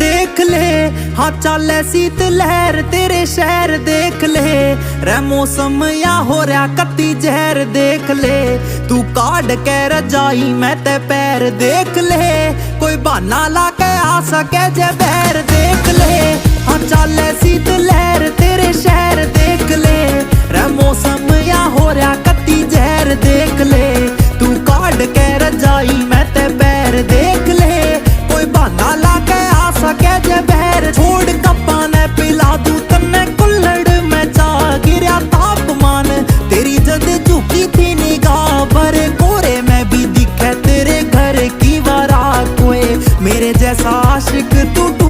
देख ले हाँ चल शीत लहर तेरे शहर देख ले रे मौसम या हो रहा कत्ती जहर देख ले तू काट के रजाई मैं ते पैर देख ले कोई बहाना ला के आ सके जे बहर देख ले हाँ चल शीत लहर तेरे शहर देख ले रे मौसम या हो रहा